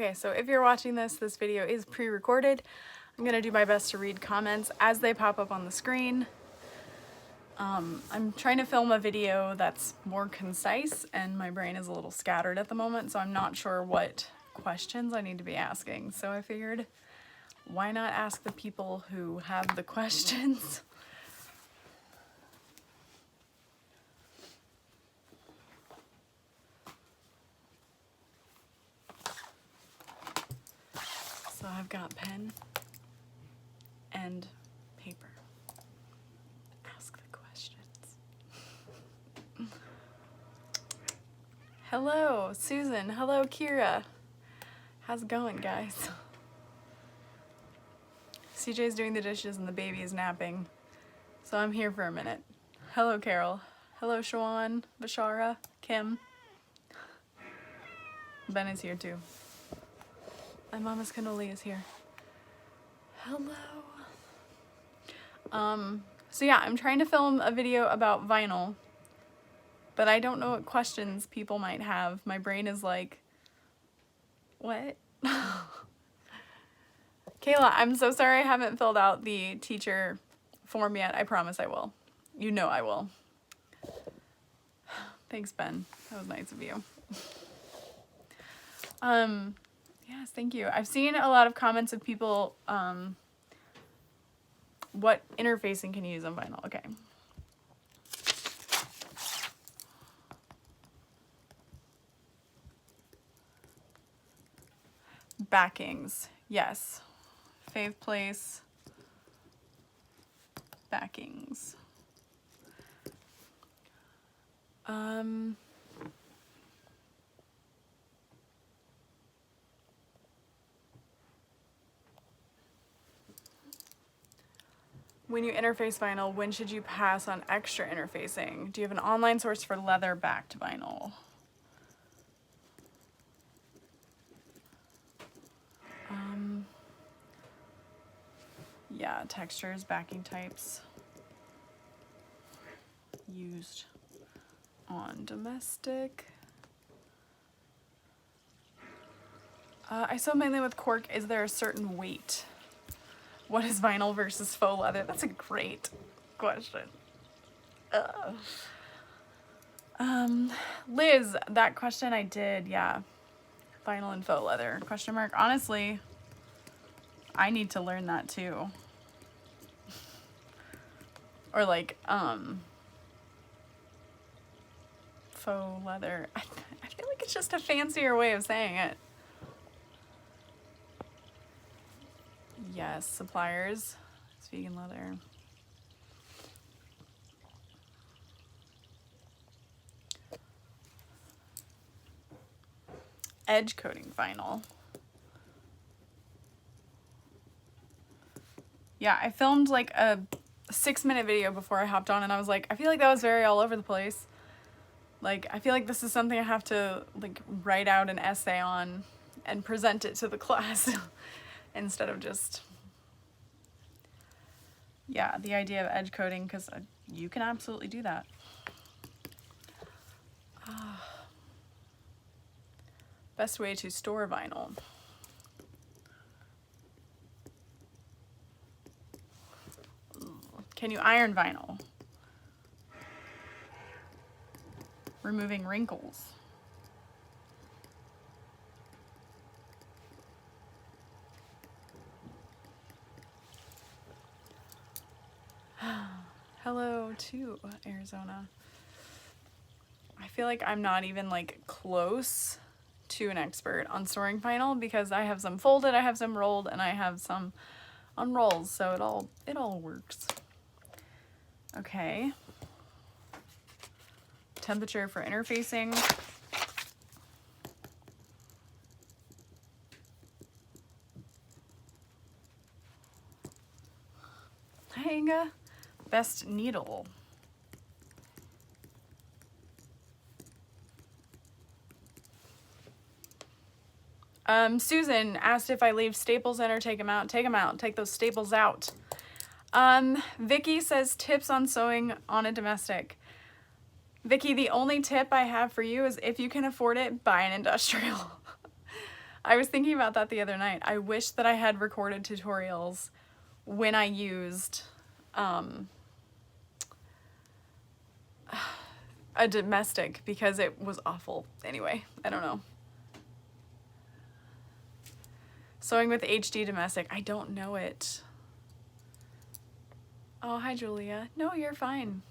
Okay, so if you're watching this video is pre-recorded. I'm gonna do my best to read comments as they pop up on the screen. I'm trying to film a video that's more concise and my brain is a little scattered at the moment, so I'm not sure what questions I need to be asking. So I figured, why not ask the people who have the questions? So I've got pen and paper. Ask the questions. Hello, Susan. Hello, Kira. How's it going, guys? CJ's doing the dishes and the baby is napping, so I'm here for a minute. Hello, Carol. Hello, Shawan, Bashara, Kim. Ben is here too. My mama's cannoli is here. Hello. So yeah, I'm trying to film a video about vinyl, but I don't know what questions people might have. My brain is like, what? Kayla, I'm so sorry I haven't filled out the teacher form yet. I promise I will. You know I will. Thanks, Ben. That was nice of you. Yes, thank you. I've seen a lot of comments of people, what interfacing can you use on vinyl? Okay. Backings, yes. Fave place, backings. When you interface vinyl, when should you pass on extra interfacing? Do you have an online source for leather backed vinyl? Yeah, textures, backing types. Used on domestic. I sew mainly with cork. Is there a certain weight? What is vinyl versus faux leather? That's a great question. Liz, that question I did, yeah. Vinyl and faux leather, question mark. Honestly, I need to learn that too. Or like, faux leather. I feel like it's just a fancier way of saying it. Yes, suppliers. It's vegan leather. Edge coating vinyl. Yeah, I filmed like a 6-minute video before I hopped on and I was like, I feel like that was very all over the place. Like, I feel like this is something I have to like write out an essay on and present it to the class instead of just, yeah, the idea of edge coating, because you can absolutely do that. Best way to store vinyl. Can you iron vinyl? Removing wrinkles. Hello to Arizona. I feel like I'm not even like close to an expert on storing vinyl because I have some folded, I have some rolled, and I have some on rolls, so it all works. Okay. Temperature for interfacing. Hi, Inga. Best needle. Susan asked if I leave staples in or take them out. Take them out. Take those staples out. Vicky says tips on sewing on a domestic. Vicky, the only tip I have for you is if you can afford it, buy an industrial. I was thinking about that the other night. I wish that I had recorded tutorials when I used a domestic, because it was awful. Anyway, I don't know. Sewing with HD domestic. I don't know it. Oh, hi, Julia. No, you're fine.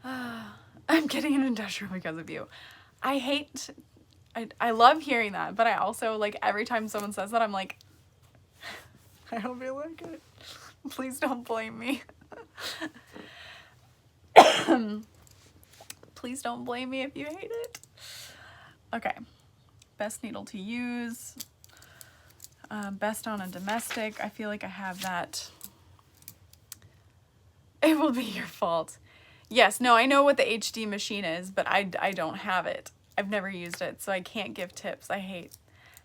I'm getting an industrial because of you. I love hearing that, but I also, like, every time someone says that, I'm like, I hope you like it. Please don't blame me. Please don't blame me if you hate it. Okay. Best needle to use. Best on a domestic. I feel like I have that. It will be your fault. Yes, no, I know what the HD machine is, but I don't have it. I've never used it, so I can't give tips. I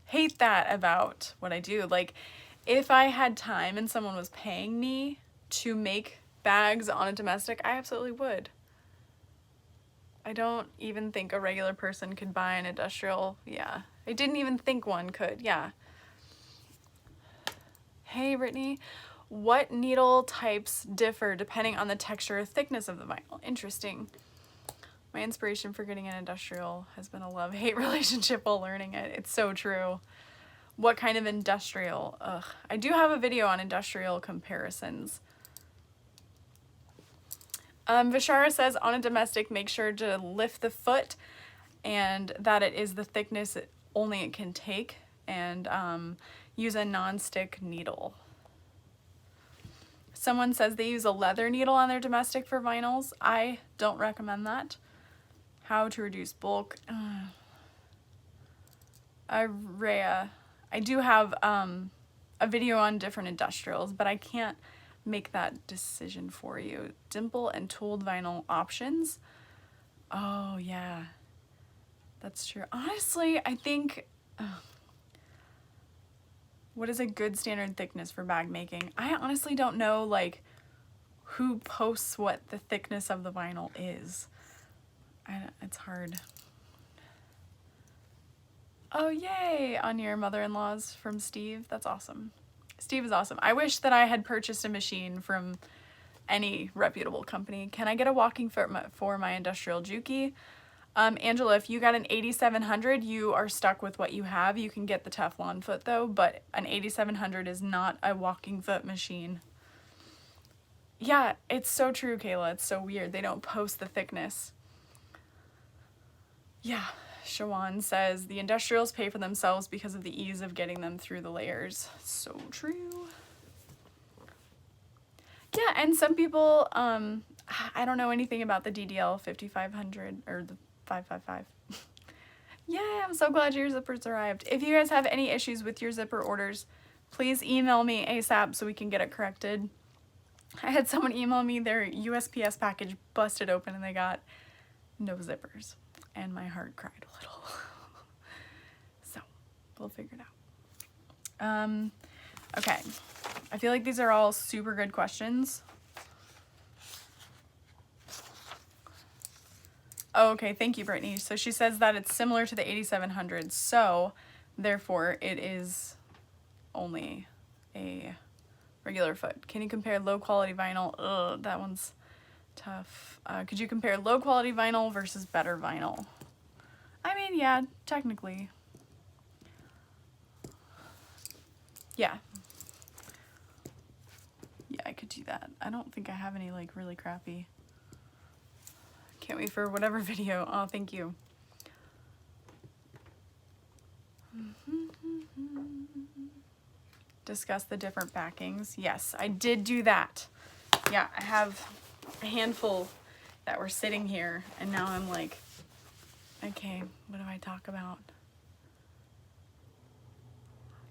hate that about what I do. Like, if I had time and someone was paying me to make bags on a domestic, I absolutely would. I don't even think a regular person could buy an industrial. Yeah, I didn't even think one could. Yeah. Hey, Brittany. What needle types differ depending on the texture or thickness of the vinyl? Interesting. My inspiration for getting an industrial has been a love-hate relationship while learning it. It's so true. What kind of industrial? Ugh. I do have a video on industrial comparisons. Vishara says, on a domestic, make sure to lift the foot and that it is the thickness only it can take, and use a non-stick needle. Someone says they use a leather needle on their domestic for vinyls. I don't recommend that. How to reduce bulk. Rhea, I do have a video on different industrials, but I can't make that decision for you. Dimple and tooled vinyl options. Oh, yeah. That's true. Honestly, I think... what is a good standard thickness for bag making? I honestly don't know, like, who posts what the thickness of the vinyl is. It's hard. Oh, yay! On your mother-in-law's from Steve. That's awesome. Steve is awesome. I wish that I had purchased a machine from any reputable company. Can I get a walking foot for my industrial Juki? Angela, if you got an 8700, you are stuck with what you have. You can get the Teflon foot though, but an 8700 is not a walking foot machine. Yeah, it's so true, Kayla. It's so weird. They don't post the thickness. Yeah, Shawan says the industrials pay for themselves because of the ease of getting them through the layers. So true. Yeah, and some people, I don't know anything about the DDL 5500 or the 555. Yeah, I'm so glad your zippers arrived. If you guys have any issues with your zipper orders, please email me ASAP so we can get it corrected. I had someone email me their USPS package busted open and they got no zippers. And my heart cried a little. So, we'll figure it out. Okay. I feel like these are all super good questions. Oh, okay, thank you, Brittany. So she says that it's similar to the 8700, so therefore it is only a regular foot. Can you compare low quality vinyl? Ugh, that one's tough. Could you compare low quality vinyl versus better vinyl? I mean, yeah, technically. Yeah. Yeah, I could do that. I don't think I have any, like, really crappy. Can't wait for whatever video. Oh, thank you. Discuss the different backings. Yes, I did do that. Yeah, I have a handful that were sitting here, and now I'm like, okay, what do I talk about?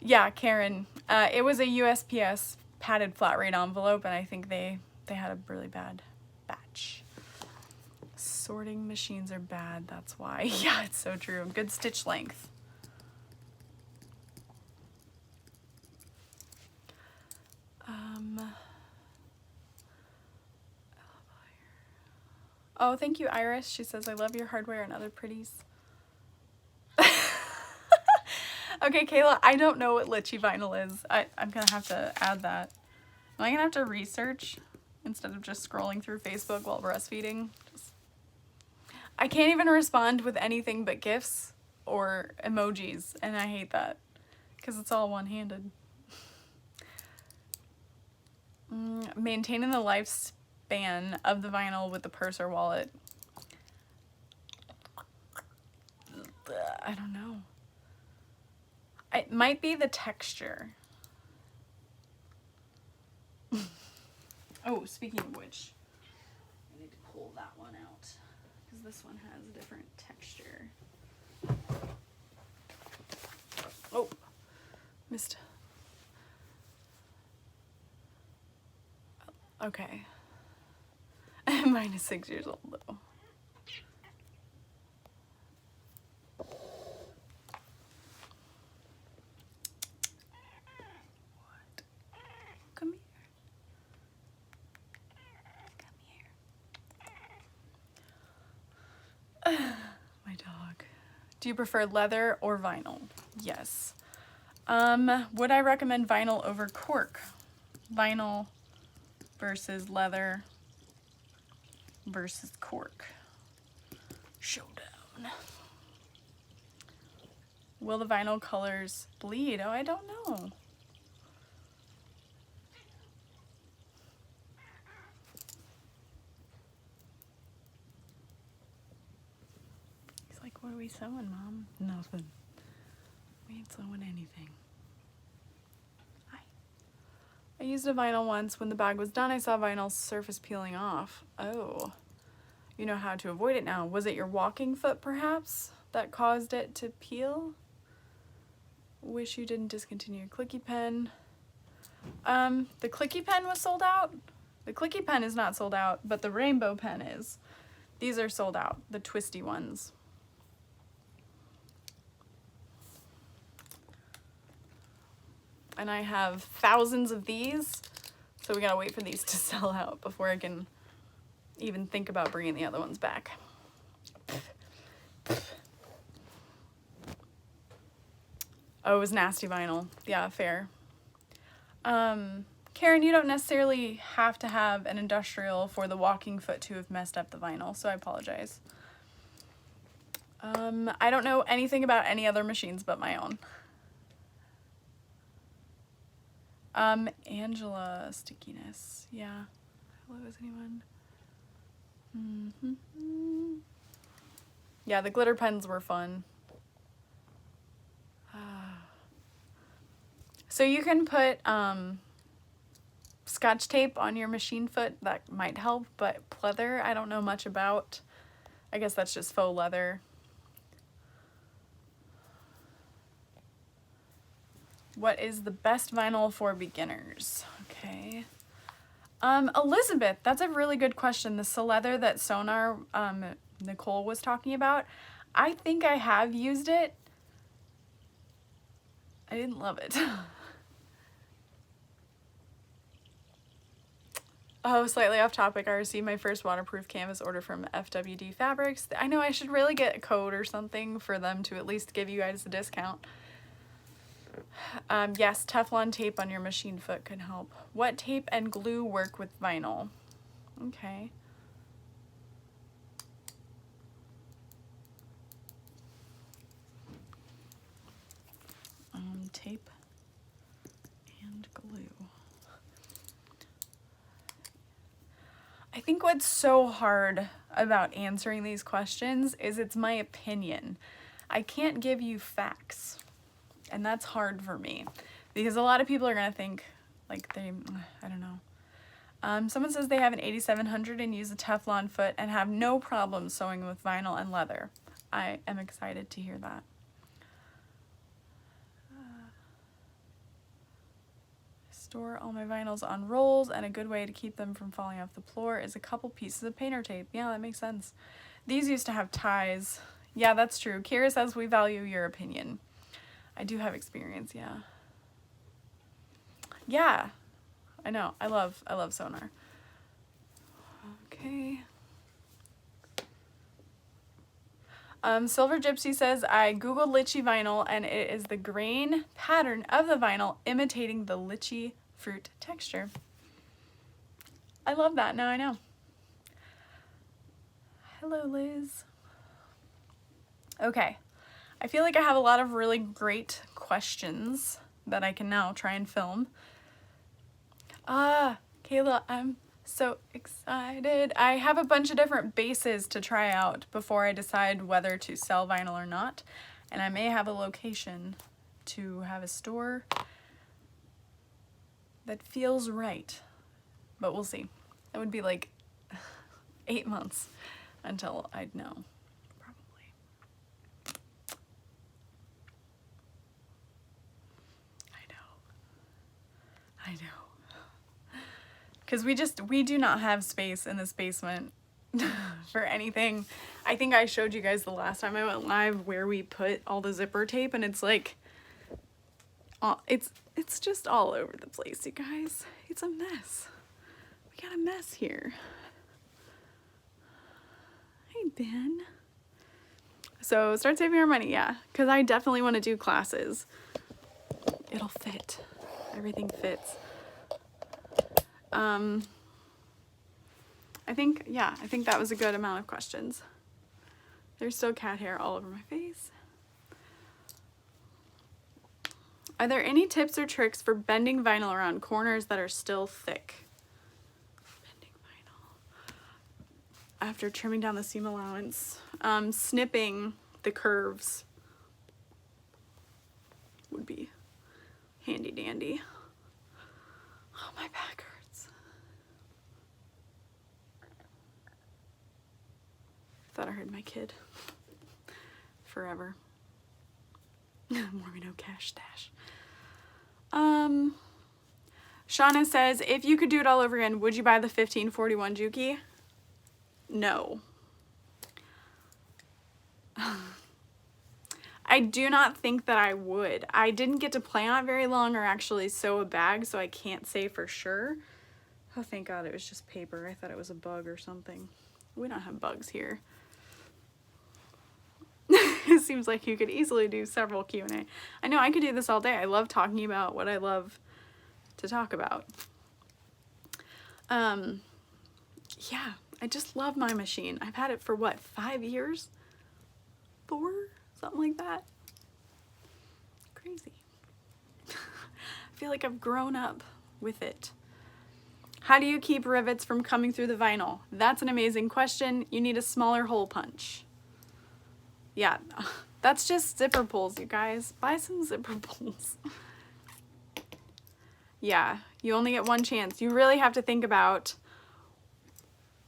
Yeah, Karen, it was a USPS padded flat rate envelope, and I think they had a really bad batch. Sorting machines are bad, that's why. Yeah, it's so true. Good stitch length. Oh, thank you, Iris. She says, I love your hardware and other pretties. Okay, Kayla, I don't know what lychee vinyl is. I'm gonna have to add that. Am I gonna have to research instead of just scrolling through Facebook while breastfeeding? I can't even respond with anything but GIFs or emojis, and I hate that because it's all one-handed. Maintaining the lifespan of the vinyl with the purse or wallet. I don't know. It might be the texture. Oh, speaking of which, I need to pull that one out because this one has a different texture. Oh, missed. Okay. Mine is 6 years old though. What? Come here. Come here. My dog. Do you prefer leather or vinyl? Yes. Would I recommend vinyl over cork? Vinyl versus leather versus cork. Showdown. Will the vinyl colors bleed? Oh, I don't know. He's like, what are we sewing, Mom? Nothing. We ain't sewing anything. I used a vinyl once. When the bag was done, I saw vinyl surface peeling off. Oh. You know how to avoid it now. Was it your walking foot, perhaps, that caused it to peel? Wish you didn't discontinue your clicky pen. The clicky pen was sold out. The clicky pen is not sold out, but the rainbow pen is. These are sold out, the twisty ones. And I have thousands of these, so we gotta wait for these to sell out before I can even think about bringing the other ones back. Oh, it was nasty vinyl. Yeah, fair. Karen, you don't necessarily have to have an industrial for the walking foot to have messed up the vinyl, so I apologize. I don't know anything about any other machines but my own. Angela stickiness. Yeah. Hello, is anyone? Yeah, the glitter pens were fun. So you can put Scotch tape on your machine foot. That might help, but pleather, I don't know much about. I guess that's just faux leather. What is the best vinyl for beginners? Okay. Elizabeth, that's a really good question. The leather that Sonar, Nicole was talking about, I think I have used it. I didn't love it. Oh, slightly off topic. I received my first waterproof canvas order from FWD Fabrics. I know I should really get a code or something for them to at least give you guys a discount. Yes, Teflon tape on your machine foot could help. What tape and glue work with vinyl? Okay. Tape and glue. I think what's so hard about answering these questions is it's my opinion. I can't give you facts. And that's hard for me because a lot of people are going to think like I don't know. Someone says they have an 8700 and use a Teflon foot and have no problem sewing with vinyl and leather. I am excited to hear that. Store all my vinyls on rolls, and a good way to keep them from falling off the floor is a couple pieces of painter tape. Yeah, that makes sense. These used to have ties. Yeah, that's true. Kira says we value your opinion. I do have experience, yeah. Yeah, I know. I love Sonar. Okay. Silver Gypsy says, I googled lychee vinyl and it is the grain pattern of the vinyl imitating the lychee fruit texture. I love that, now I know. Hello, Liz. Okay, I feel like I have a lot of really great questions that I can now try and film. Kayla, I'm so excited. I have a bunch of different bases to try out before I decide whether to sell vinyl or not. And I may have a location to have a store that feels right, but we'll see. It would be like 8 months until I'd know, probably. I know. Because we do not have space in this basement for anything. I think I showed you guys the last time I went live where we put all the zipper tape, and it's like, it's just all over the place, you guys. It's a mess. We got a mess here. Hey, Ben. So start saving our money, yeah, because I definitely want to do classes. It'll fit. Everything fits. I think that was a good amount of questions. There's still cat hair all over my face. Are there any tips or tricks for bending vinyl around corners that are still thick? Bending vinyl. After trimming down the seam allowance, snipping the curves would be handy dandy. Oh, my back hurts. Thought I heard my kid. Forever. Mormino cash stash. Shauna says, if you could do it all over again, would you buy the 1541 Juki? No. I do not think that I would. I didn't get to play on it very long or actually sew a bag, so I can't say for sure. Oh, thank God it was just paper. I thought it was a bug or something. We don't have bugs here. It seems like you could easily do several Q&A. I know, I could do this all day. I love talking about what I love to talk about. Yeah, I just love my machine. I've had it for what, 5 years? 4? Something like that. Crazy. I feel like I've grown up with it. How do you keep rivets from coming through the vinyl? That's an amazing question. You need a smaller hole punch. Yeah, that's just zipper pulls, you guys. Buy some zipper pulls. Yeah, you only get one chance. You really have to think about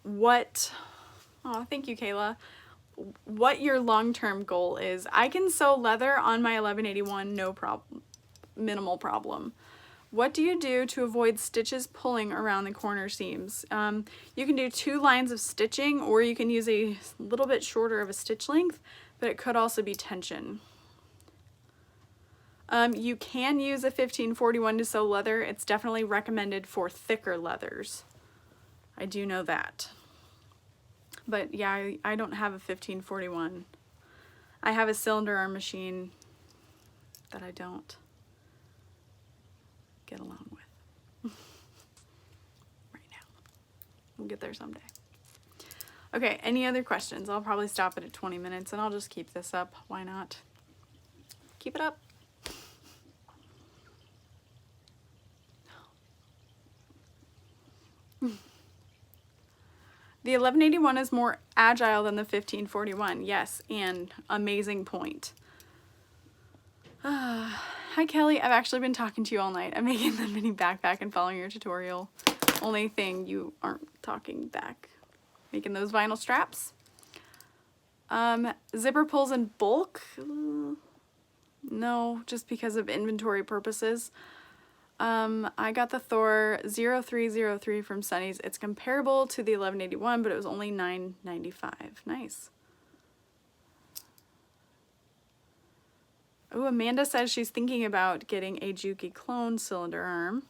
what, oh, thank you, Kayla, what your long-term goal is. I can sew leather on my 1181, no problem, minimal problem. What do you do to avoid stitches pulling around the corner seams? You can do 2 lines of stitching, or you can use a little bit shorter of a stitch length, but it could also be tension. You can use a 1541 to sew leather. It's definitely recommended for thicker leathers. I do know that. But yeah, I don't have a 1541. I have a cylinder arm machine that I don't get along with right now. We'll get there someday. Okay, any other questions? I'll probably stop it at 20 minutes and I'll just keep this up. Why not? Keep it up. The 1181 is more agile than the 1541. Yes, and amazing point. Hi Kelly, I've actually been talking to you all night. I'm making the mini backpack and following your tutorial. Only thing, you aren't talking back. Making those vinyl straps. Zipper pulls in bulk? No, just because of inventory purposes. I got the Thor 0303 from Sunny's. It's comparable to the 1181, but it was only $9.95. Nice. Oh, Amanda says she's thinking about getting a Juki clone cylinder arm.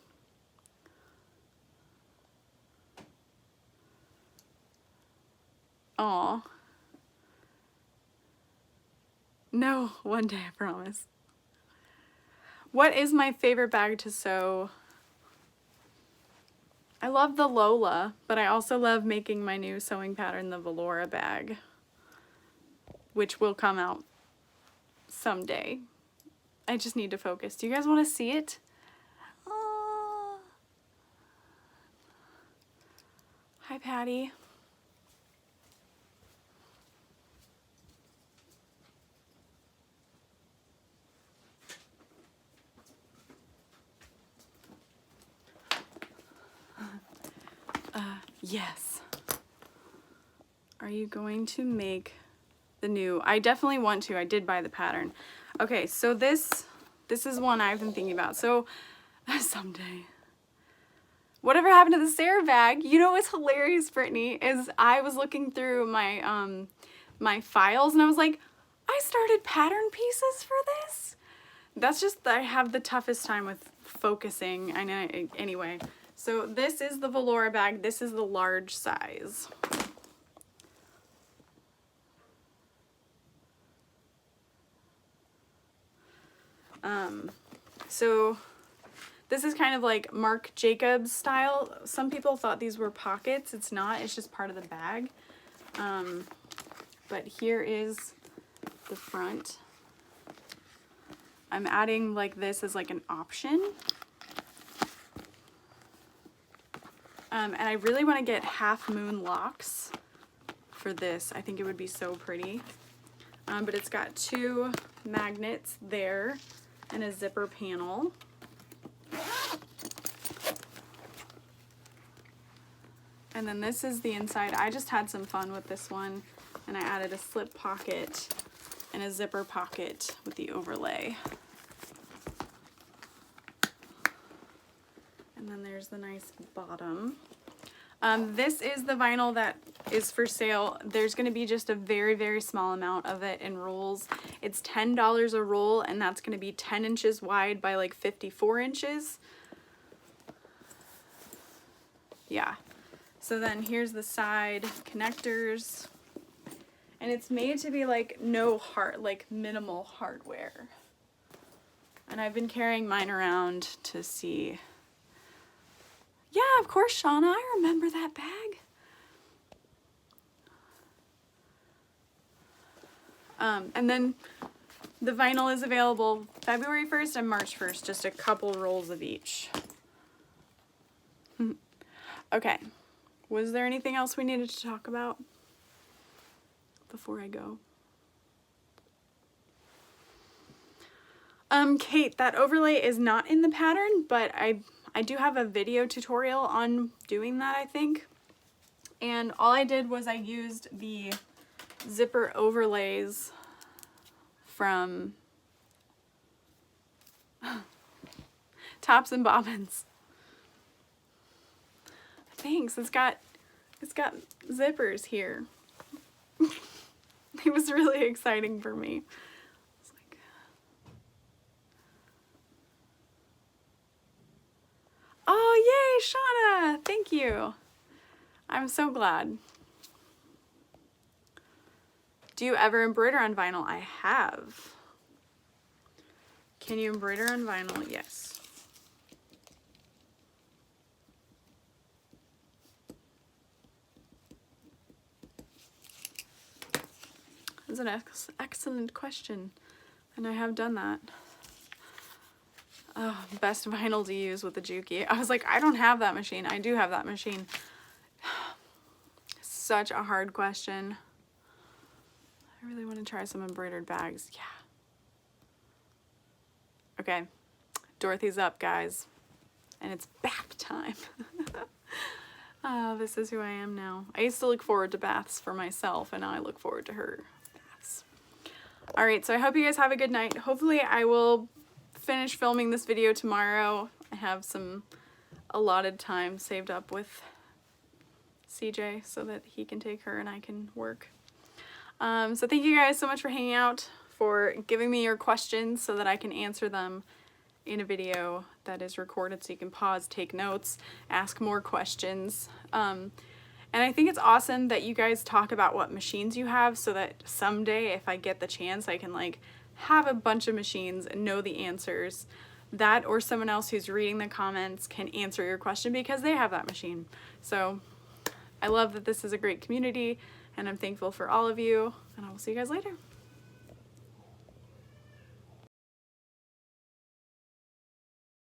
Aw. No, one day, I promise. What is my favorite bag to sew? I love the Lola, but I also love making my new sewing pattern, the Velour bag, which will come out someday. I just need to focus. Do you guys want to see it? Oh. Hi, Patty. Yes. Are you going to make the new? I definitely want to. I did buy the pattern. Okay, so this is one I've been thinking about. So someday. Whatever happened to the Sarah bag? You know what's hilarious, Brittany, is I was looking through my my files and I was like, I started pattern pieces for this? That's just, I have the toughest time with focusing. I know, anyway. So this is the Velour bag. This is the large size. So this is kind of like Marc Jacobs style. Some people thought these were pockets. It's not, it's just part of the bag. But here is the front. I'm adding like this as like an option. And I really want to get half moon locks for this. I think it would be so pretty. But it's got 2 magnets there and a zipper panel. And then this is the inside. I just had some fun with this one and I added a slip pocket and a zipper pocket with the overlay. And then there's the nice bottom. This is the vinyl that is for sale. There's going to be just a very, very small amount of it in rolls. It's $10 a roll, and that's going to be 10 inches wide by like 54 inches. Yeah. So then here's the side connectors. And it's made to be like like minimal hardware. And I've been carrying mine around to see. Yeah, of course, Shauna, I remember that bag. And then the vinyl is available February 1st and March 1st, just a couple rolls of each. Okay, was there anything else we needed to talk about before I go? Kate, that overlay is not in the pattern, but I do have a video tutorial on doing that, I think. And all I did was I used the zipper overlays from Tops and Bobbins. Thanks, it's got zippers here. It was really exciting for me. Oh, yay, Shauna! Thank you. I'm so glad. Do you ever embroider on vinyl? I have. Can you embroider on vinyl? Yes. That's an excellent question, and I have done that. Oh, best vinyl to use with the Juki. I was like, I don't have that machine. I do have that machine. Such a hard question. I really want to try some embroidered bags. Yeah. Okay. Dorothy's up, guys. And it's bath time. Oh, this is who I am now. I used to look forward to baths for myself, and now I look forward to her baths. All right, so I hope you guys have a good night. Hopefully I will finish filming this video tomorrow. I have some allotted time saved up with CJ so that he can take her and I can work. So thank you guys so much for hanging out, for giving me your questions so that I can answer them in a video that is recorded so you can pause, take notes, ask more questions. And I think it's awesome that you guys talk about what machines you have so that someday if I get the chance I can like have a bunch of machines and know the answers. That or someone else who's reading the comments can answer your question because they have that machine. So I love that this is a great community and I'm thankful for all of you, and I will see you guys later.